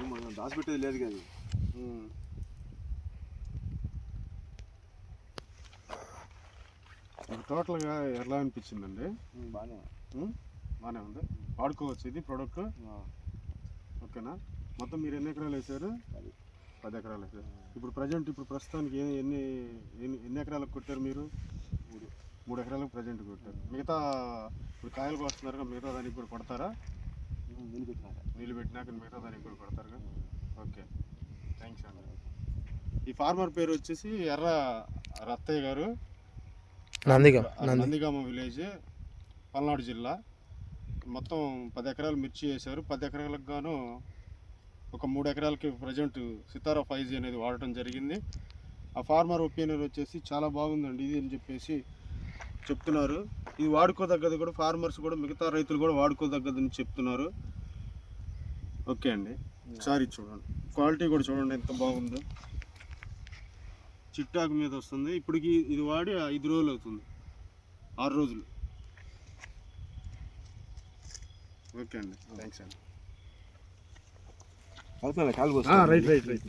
మనం దాచిపెట్టేది లేదు కదా. టోటల్గా ఎలా అనిపించిందండి? బాగానే ఉంది. వాడుకోవచ్చు ఇది ప్రోడక్ట్. ఓకేనా? మొత్తం మీరు ఎన్ని ఎకరాలు వేసారు? 10 ఎకరాలు వేసారు. ఇప్పుడు ప్రస్తుతానికి ఎన్ని ఎకరాలకు కొట్టారు మీరు? 3 ఎకరాలకు ప్రజెంట్ కొట్టారు. మిగతా ఇప్పుడు కాయలు కోస్తున్నారు, మిగతా దానికి కూడా కొడతారా? నీళ్ళు పెట్టినాక మిగతా దానికి కూడా కొడతారుగా. ఓకే, థ్యాంక్స్ అండి. ఈ ఫార్మర్ పేరు వచ్చేసి ఎర్ర రత్తయ్య గారు, నందిగామ విలేజ్, పల్నాడు జిల్లా. మొత్తం 10 ఎకరాలు మిర్చి వేశారు. 10 ఎకరాలకు గాను ఒక 3 ఎకరాలకి ప్రజెంట్ సితారా 5G అనేది వాడటం జరిగింది. ఆ ఫార్మర్ ఒపీనియన్ వచ్చేసి చాలా బాగుందండి ఇది అని చెప్పేసి చెప్తున్నారు. ఇది వాడుకోదగ్గది కూడా, ఫార్మర్స్ కూడా, మిగతా రైతులు కూడా వాడుకోదగ్గదని చెప్తున్నారు. ఓకే అండి, ఒకసారి చూడండి, క్వాలిటీ కూడా చూడండి ఎంత బాగుందో. చిట్టాకు మీద వస్తుంది. ఇప్పటికి ఇది వాడి 5 రోజులు అవుతుంది, 6 రోజులు. ఓకే అండి, థ్యాంక్స్ అండి. రైట్.